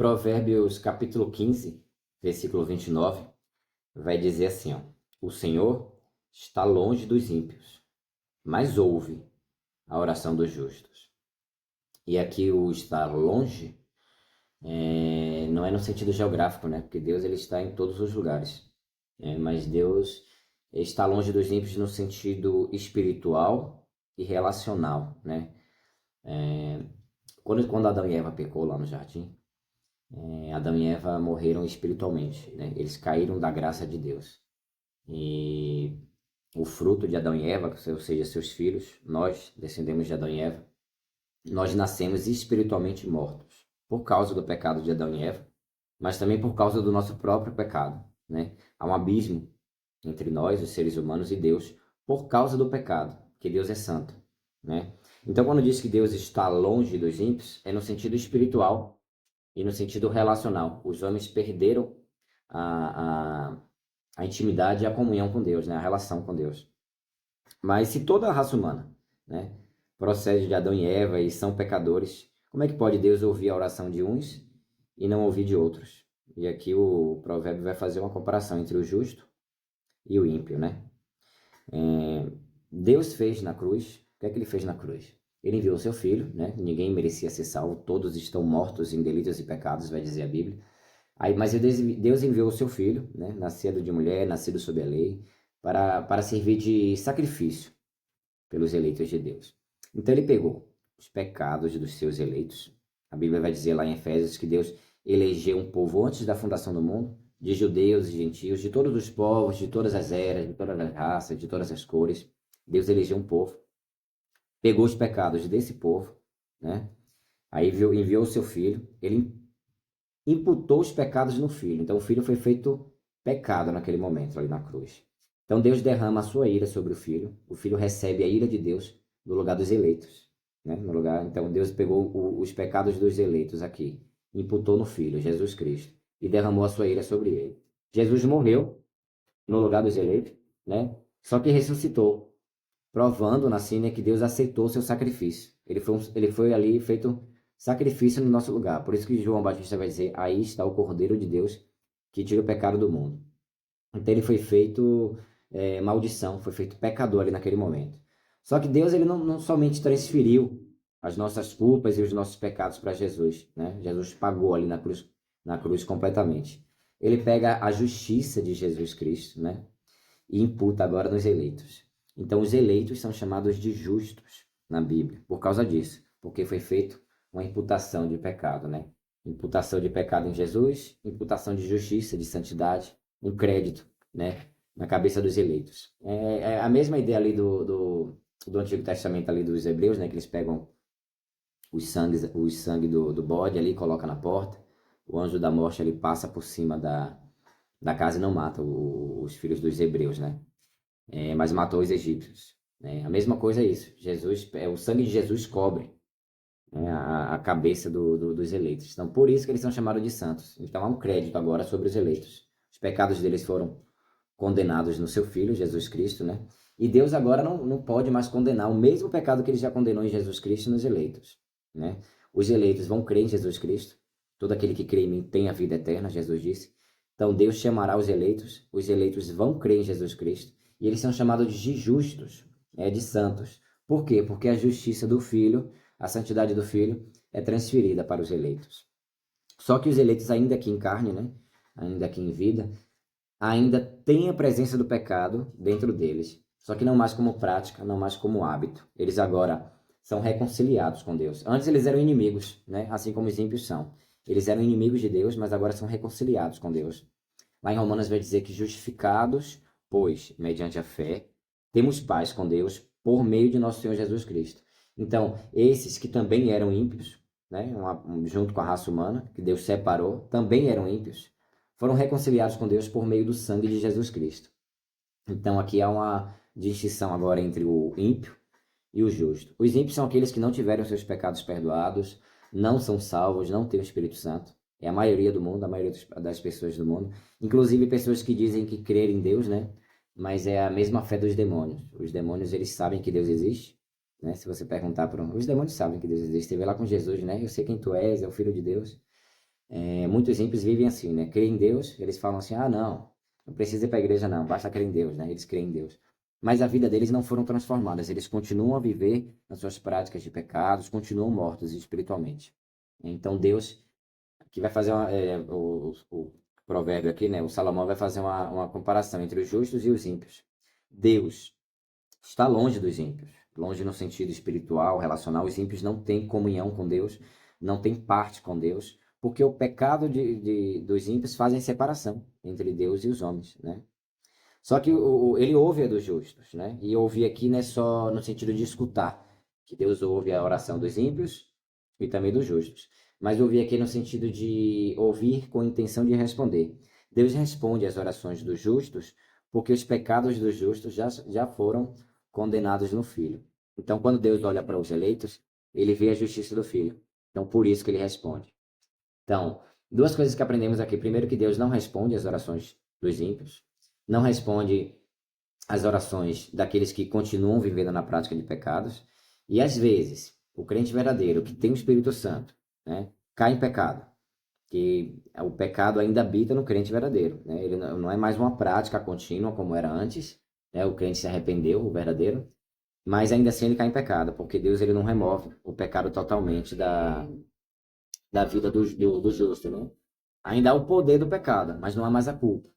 Provérbios capítulo 15, versículo 29, vai dizer assim, ó: o Senhor está longe dos ímpios, mas ouve a oração dos justos. E aqui o estar longe não é no sentido geográfico, né? Porque Deus ele está em todos os lugares. Mas Deus está longe dos ímpios no sentido espiritual e relacional, né? Quando Adão e Eva pecou lá no jardim, Adão e Eva morreram espiritualmente, né? Eles caíram da graça de Deus. E o fruto de Adão e Eva, ou seja, seus filhos, nós, descendemos de Adão e Eva, nós nascemos espiritualmente mortos por causa do pecado de Adão e Eva, mas também por causa do nosso próprio pecado, né? Há um abismo entre nós, os seres humanos, e Deus, por causa do pecado, que Deus é santo, né? Então, quando diz que Deus está longe dos ímpios, é no sentido espiritual e no sentido relacional. Os homens perderam a, a, a intimidade e a comunhão com Deus, né? A relação com Deus. Mas se toda a raça humana, né, procede de Adão e Eva e são pecadores, como é que pode Deus ouvir a oração de uns e não ouvir de outros? E aqui o provérbio vai fazer uma comparação entre o justo e o ímpio, né? Deus fez na cruz, o que é que ele fez na cruz? Ele enviou seu filho, né? Ninguém merecia ser salvo, todos estão mortos em delitos e pecados, vai dizer a Bíblia. Mas Deus enviou o seu filho, né? Nascido de mulher, nascido sob a lei, para servir de sacrifício pelos eleitos de Deus. Então ele pegou os pecados dos seus eleitos. A Bíblia vai dizer lá em Efésios que Deus elegeu um povo antes da fundação do mundo, de judeus e gentios, de todos os povos, de todas as eras, de todas as raças, de todas as cores. Deus elegeu um povo, pegou os pecados desse povo, né? Aí enviou o seu filho, ele imputou os pecados no filho. Então o filho foi feito pecado naquele momento, ali na cruz. Então Deus derrama a sua ira sobre o filho recebe a ira de Deus no lugar dos eleitos, né? No lugar, então Deus pegou os pecados dos eleitos aqui, imputou no filho, Jesus Cristo, e derramou a sua ira sobre ele. Jesus morreu no lugar dos eleitos, né? Só que ressuscitou, provando na cena que Deus aceitou seu sacrifício. Ele foi ali feito sacrifício no nosso lugar. Por isso que João Batista vai dizer: aí está o Cordeiro de Deus que tira o pecado do mundo. Então ele foi feito maldição, foi feito pecador ali naquele momento. Só que Deus ele não somente transferiu as nossas culpas e os nossos pecados para Jesus, né? Jesus pagou ali na cruz completamente. Ele pega a justiça de Jesus Cristo, né? E imputa agora nos eleitos. Então os eleitos são chamados de justos na Bíblia, por causa disso, porque foi feito uma imputação de pecado, né? Imputação de pecado em Jesus, imputação de justiça, de santidade, um crédito, né, na cabeça dos eleitos. É a mesma ideia ali do Antigo Testamento ali dos Hebreus, né, que eles pegam o sangue do bode ali, coloca na porta, o anjo da morte ali passa por cima da casa e não mata os filhos dos Hebreus, né, mas matou os egípcios. A mesma coisa é isso. O sangue de Jesus cobre, né, a cabeça dos eleitos. Então, por isso que eles são chamados de santos. Então, há um crédito agora sobre os eleitos. Os pecados deles foram condenados no seu Filho, Jesus Cristo, né? E Deus agora não pode mais condenar o mesmo pecado que ele já condenou em Jesus Cristo nos eleitos, né? Os eleitos vão crer em Jesus Cristo. Todo aquele que crê em mim tem a vida eterna, Jesus disse. Então, Deus chamará os eleitos vão crer em Jesus Cristo, e eles são chamados de justos, de santos. Por quê? Porque a justiça do Filho, a santidade do Filho, é transferida para os eleitos. Só que os eleitos, ainda aqui em carne, né? Ainda aqui em vida, ainda têm a presença do pecado dentro deles. Só que não mais como prática, não mais como hábito. Eles agora são reconciliados com Deus. Antes eles eram inimigos, né? Assim como os ímpios são. Eles eram inimigos de Deus, mas agora são reconciliados com Deus. Lá em Romanos vai dizer que justificados, pois, mediante a fé, temos paz com Deus por meio de nosso Senhor Jesus Cristo. Então, esses que também eram ímpios, né, junto com a raça humana, que Deus separou, também eram ímpios, foram reconciliados com Deus por meio do sangue de Jesus Cristo. Então, aqui há uma distinção agora entre o ímpio e o justo. Os ímpios são aqueles que não tiveram seus pecados perdoados, não são salvos, não têm o Espírito Santo. É a maioria do mundo, a maioria das pessoas do mundo. Inclusive pessoas que dizem que crer em Deus, né? Mas é a mesma fé dos demônios. Os demônios, eles sabem que Deus existe, né? Se você perguntar para os demônios sabem que Deus existe. Você vê lá com Jesus, né? Eu sei quem tu és, é o Filho de Deus. Muitos ímpios vivem assim, né? Creem em Deus, eles falam assim, ah, não precisa ir para a igreja não, basta crer em Deus, né? Eles creem em Deus. Mas a vida deles não foram transformadas, eles continuam a viver nas suas práticas de pecados, continuam mortos espiritualmente. Então Deus, que vai fazer o provérbio aqui, né? O Salomão vai fazer uma comparação entre os justos e os ímpios. Deus está longe dos ímpios, longe no sentido espiritual, relacional. Os ímpios não têm comunhão com Deus, não têm parte com Deus, porque o pecado dos ímpios fazem separação entre Deus e os homens, né? Só que ele ouve a dos justos, né? E ouvir aqui não é só no sentido de escutar, que Deus ouve a oração dos ímpios e também dos justos. Mas ouvir aqui no sentido de ouvir com a intenção de responder. Deus responde às orações dos justos, porque os pecados dos justos já foram condenados no Filho. Então, quando Deus olha para os eleitos, ele vê a justiça do Filho. Então, por isso que ele responde. Então, duas coisas que aprendemos aqui. Primeiro, que Deus não responde às orações dos ímpios, não responde às orações daqueles que continuam vivendo na prática de pecados. E às vezes, o crente verdadeiro, que tem o Espírito Santo, né, cai em pecado. Que o pecado ainda habita no crente verdadeiro, né? Ele não é mais uma prática contínua como era antes, né? O crente se arrependeu, o verdadeiro, mas ainda assim ele cai em pecado, porque Deus ele não remove o pecado totalmente da vida do justo, né? Ainda há o poder do pecado, mas não há mais a culpa.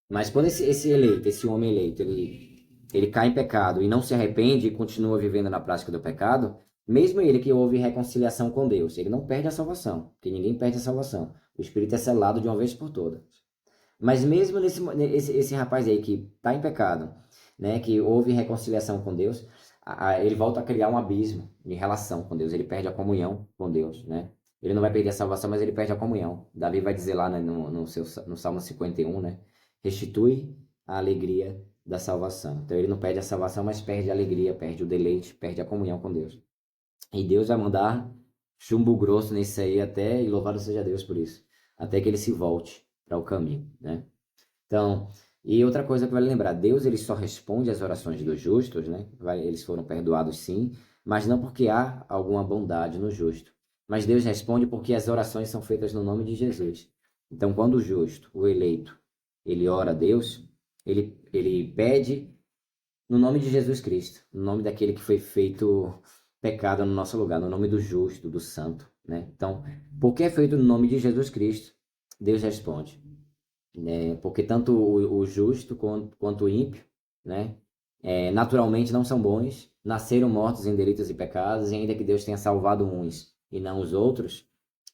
Mas quando esse eleito, esse homem eleito, ele cai em pecado e não se arrepende e continua vivendo na prática do pecado, mesmo ele que houve reconciliação com Deus, ele não perde a salvação, porque ninguém perde a salvação. O Espírito é selado de uma vez por todas. Mas mesmo esse rapaz aí que está em pecado, né, que houve reconciliação com Deus, ele volta a criar um abismo de relação com Deus, ele perde a comunhão com Deus, né? Ele não vai perder a salvação, mas ele perde a comunhão. Davi vai dizer lá, né, no Salmo 51, né? Restitui a alegria da salvação. Então ele não perde a salvação, mas perde a alegria, perde o deleite, perde a comunhão com Deus. E Deus vai mandar chumbo grosso nisso aí até, e louvado seja Deus por isso, até que ele se volte para o caminho, né? Então, e outra coisa que vale lembrar, Deus ele só responde às orações dos justos, né? Eles foram perdoados sim, mas não porque há alguma bondade no justo. Mas Deus responde porque as orações são feitas no nome de Jesus. Então, quando o justo, o eleito, ele ora a Deus, ele pede no nome de Jesus Cristo, no nome daquele que foi feito pecado no nosso lugar, no nome do justo, do santo, né? Então, porque é feito no nome de Jesus Cristo, Deus responde, né? Porque tanto o justo quanto o ímpio, né? Naturalmente não são bons, nasceram mortos em delitos e pecados, e ainda que Deus tenha salvado uns e não os outros,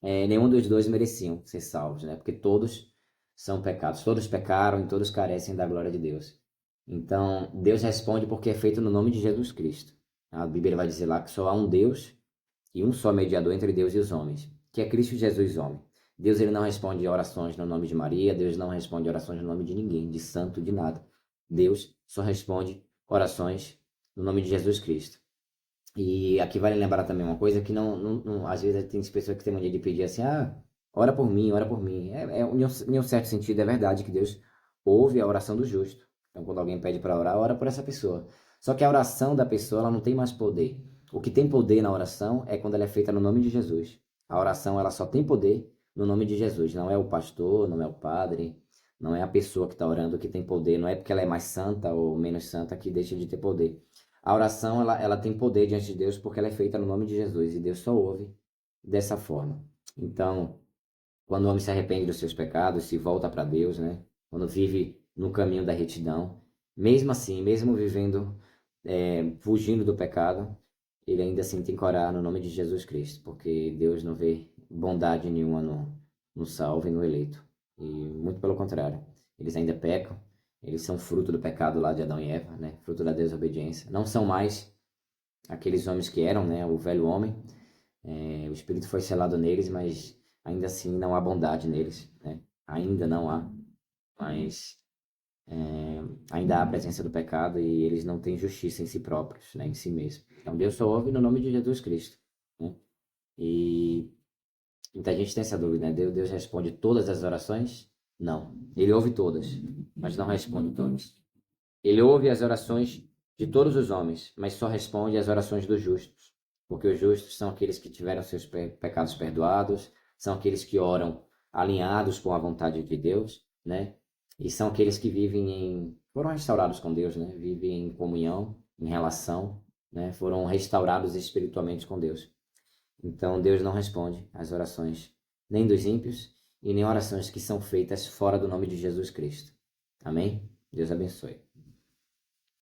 nenhum dos dois mereciam ser salvos, né? Porque todos são pecados, todos pecaram e todos carecem da glória de Deus. Então, Deus responde porque é feito no nome de Jesus Cristo. A Bíblia vai dizer lá que só há um Deus e um só mediador entre Deus e os homens, que é Cristo Jesus, homem. Deus ele não responde orações no nome de Maria, Deus não responde orações no nome de ninguém, de santo, de nada. Deus só responde orações no nome de Jesus Cristo. E aqui vale lembrar também uma coisa que às vezes tem pessoas que têm mania de pedir assim, ora por mim, ora por mim. Em um certo sentido é verdade que Deus ouve a oração do justo. Então quando alguém pede para orar, ora por essa pessoa. Só que a oração da pessoa ela não tem mais poder. O que tem poder na oração é quando ela é feita no nome de Jesus. A oração ela só tem poder no nome de Jesus. Não é o pastor, não é o padre, não é a pessoa que está orando que tem poder. Não é porque ela é mais santa ou menos santa que deixa de ter poder. A oração ela tem poder diante de Deus porque ela é feita no nome de Jesus e Deus só ouve dessa forma. Então, quando o homem se arrepende dos seus pecados, se volta para Deus, né? Quando vive no caminho da retidão, mesmo assim, mesmo vivendo, fugindo do pecado, ele ainda assim tem que orar no nome de Jesus Cristo, porque Deus não vê bondade nenhuma no salvo e no eleito. E muito pelo contrário, eles ainda pecam, eles são fruto do pecado lá de Adão e Eva, né? Fruto da desobediência. Não são mais aqueles homens que eram, né? O velho homem. O Espírito foi selado neles, mas ainda assim não há bondade neles, né? Ainda não há, mas ainda há a presença do pecado e eles não têm justiça em si próprios, né? Em si mesmos. Então Deus só ouve no nome de Jesus Cristo, né? E muita gente tem essa dúvida, né? Deus responde todas as orações? Não. Ele ouve todas, mas não responde todas. Ele ouve as orações de todos os homens, mas só responde às orações dos justos, porque os justos são aqueles que tiveram seus pecados perdoados, são aqueles que oram alinhados com a vontade de Deus, né? E são aqueles que foram restaurados com Deus, né? Vivem em comunhão, em relação, né? Foram restaurados espiritualmente com Deus. Então Deus não responde às orações nem dos ímpios e nem orações que são feitas fora do nome de Jesus Cristo. Amém? Deus abençoe.